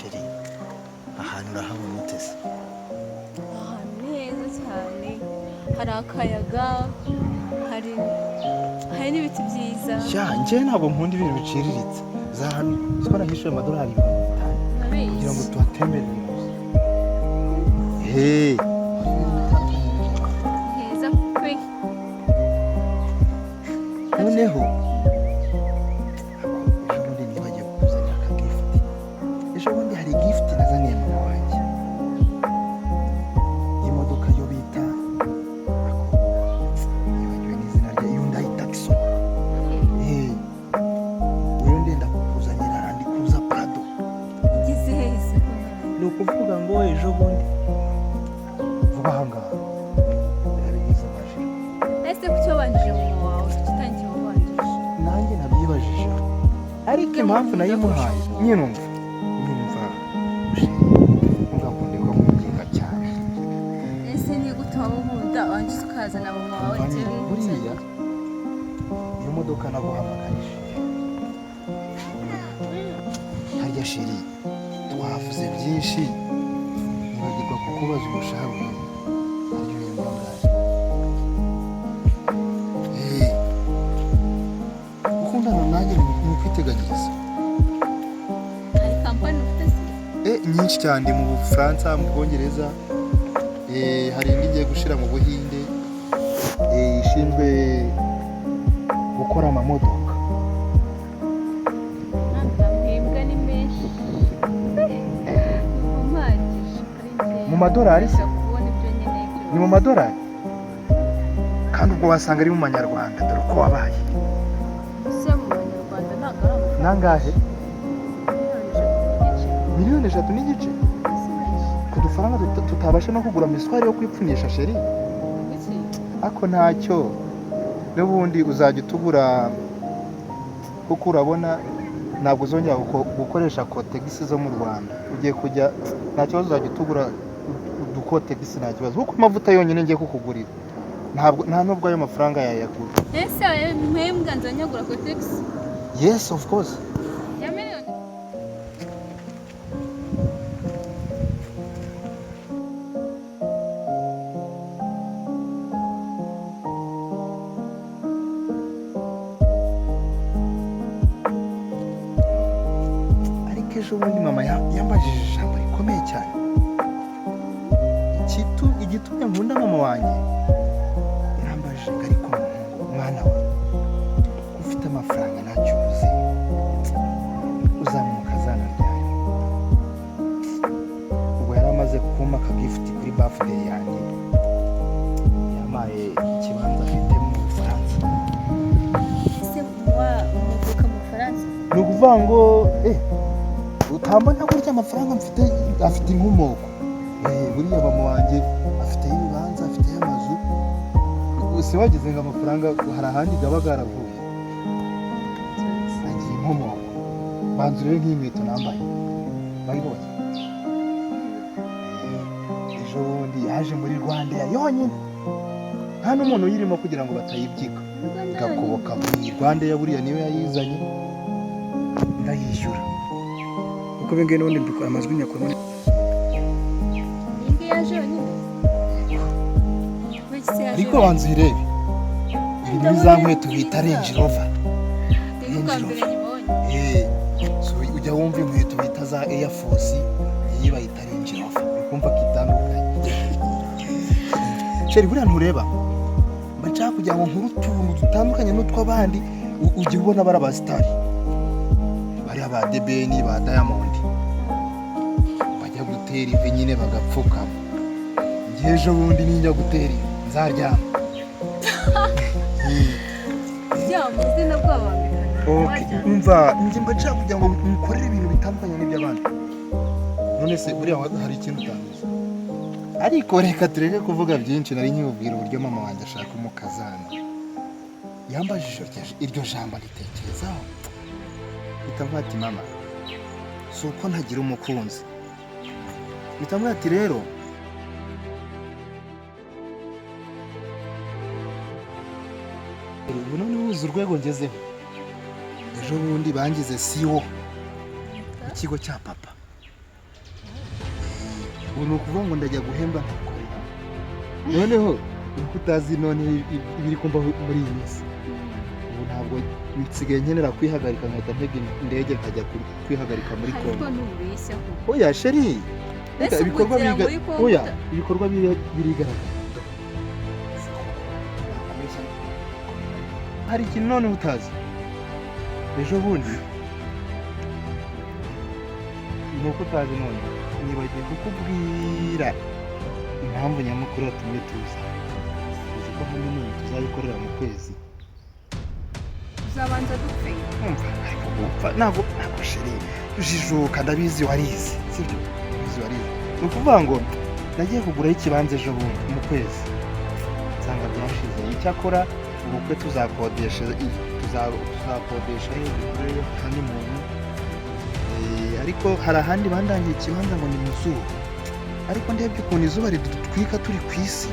sheri ahantu urahabona utese ahantu ni heza cyane hari akayaga hari n'ibiti byiza njye ntabwo nkunda ibintu biciriritse za hano zikora nk'ishoye amadolari 500 kugira ngo tuhatemberere hey heza pe noneho ejo bundi hari gift nazaniye mama wanjye imodoka yo bita yibagiwe n'izina rya Hyundai Tucson uyu ndenda kukuzanira andi kuza Prado igeze heza ni ukuvuga ngo ejo bundi vuba aha ngaha yarabigize amajiro ese ku cyo banjije mu wawe tutangiye ubanjije nanjye nabyibajije ariko impamvu nayimuhaye nyinumva ntugakunde ko mubyinga cyane ese ni gute waba nkunda wanjye ukazana mu wawe buriya iyo modoka naguhamagarije harya sheri twavuze byinshi nibagirwa kukubaza umushahara harya uhembwa angahe gukundana nanjye ni ukwiteganyiriza hari kampani ufite se nyinshi cyane mu Bufaransa mu Bwongereza hari indi igiye gushira mu Buhinde ishinzwe gukora amamodoka ntahembwa ni menshi mu madolari se kubona ibyo nkeneye ni mu madolari kandi ubwo wasanga ari mu manyarwanda dore uko wabaye ese mu banyarwanda ntabwo ari nangahe amafaranga 3.5 million ku dufaranga tutabasha no kugura miswari yo kwipfunisha sheri ako ntacyo n'ubundi uzajya utugura kuko urabona ntabwo uzongera gukoresha kotegisi zo mu Rwanda ugiye kujya nta kibazo uzajya utugura udukotegisi nta kibazo kuko amavuta yonyine ngiye kukugurira nta nubwo ayo mafaranga yayagura ese mpembwa nzanyagura kotegisi yes of course ya miliyoni ejo bundi mama yambajije ijambo rikomeye cyane igitumye nkunda mama wanjye yambajije ngo ariko mwana we ufite amafaranga ntacyo uzi uzamuka azana ryari ubwo yari amaze kumpa akagifuti kuri birthday yanjye yampaye ikibanza afite mu Bufaransa ese umuvuka mu Bufaransa ni ukuvuga ngo utambona gutya amafaranga mfite afite inkomoko buriya mama wanjye afite ibibanza afite amazu si wagize ngo amafaranga hari ahandi gaba garavuye agiye inkomoko banza urebe nk'inkweto nambaye bayibonye ejo bundi yaje muri Rwanda yonyine nta n'umuntu uyirimo kugira ngo batayibyiga igakoboka muri Rwanda ya buriya niyo yayizanye ndayishyura uko bingene n'ubundi mbikora amazwi nyakuri ingi yaje yonyine ariko banza uyirebe ibi ni za nkweto bita Range Rover ujya wumva inkweto bita za Air Force iyi bayita Range Rover ukumva ko itandukanye sheri buriya ntureba mba nshaka kugira ngo nkuru utuntu dutandukanye n'utw'abandi ujye ubona bari abasitari bariya ba Debeni ba Diamond bajya gutera ivi nyine bagapfukama ngiye ejo bundi ninjya gutera ivi nzaryama ryama izina bw'abambikana umva njye mba nshaka kugira ngo mukorere ibintu bitandukanye n'iby'abandi none se buriya hari ikintu utameze ariko reka tureke kuvuga byinshi nari nkibubwira uburyo mama wanjye ashaka umukazana yambajije iryo jambo ritekerezaho bitavuga ati mama si uko ntagira umukunzi bitavuga ati rero ubu none uzi urwego ngezeho ejo bundi bangize CEO ikigo cya papa ubu ni ukuvuga ngo ndajya guhemba nkakorera noneho uko utazi none ibiri kumva muri iyi minsi ubu ntabwo nsigaye nkenera kwihagarika nkahita ntega indege nkajya kwihagarika muri ariko Kongo. ntubeshya kuko Oya sheri mbese ibikorwa kugira ngo biga- uri Kongo oya ibikorwa birigaragara hari ikintu none utazi ejo bundi ni uko utazi none nibagiwe kukubwira impamvu nyamukuru yatumye tuza uzi ko hano n'ubu tuzayikorera mu kwezi uzabanza dupfe umva ariko gupfa ntabwo sheri ujijuka ndabizi warize sibyo ndabizi warize ni ukuvuga ngo nagiye kuguraho ikibanza ejo bundi mu kwezi nsanga byashize icyakora ubukwe tuzakodesha dukoreyo honeymoon ariko hari ahandi bandangiye ikibanza ngo ni mu zuba ariko ndebye ukuntu izuba ridutwika turi ku isi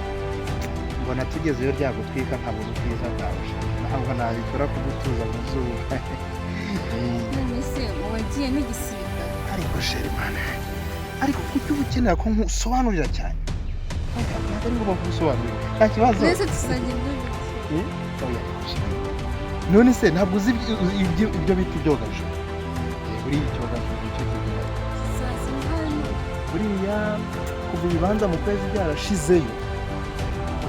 mbona tugezeyo ryagutwika nkabona ubwiza bwawe ntabwo nabikora kugutuza mu zuba none se wagiye n'igisirikare ariko sheri mana ariko kuki uba ukenera ko nkusobanurira cyane ntabwo ari ngombwa kugusobanurira nta kibazo mbese tusangira none se ntabwo uzi ibyo bita ibyogaje buriya icyogaje nicyo kigira buriya kuva ibibanza mu kwezi byarashizeyo mu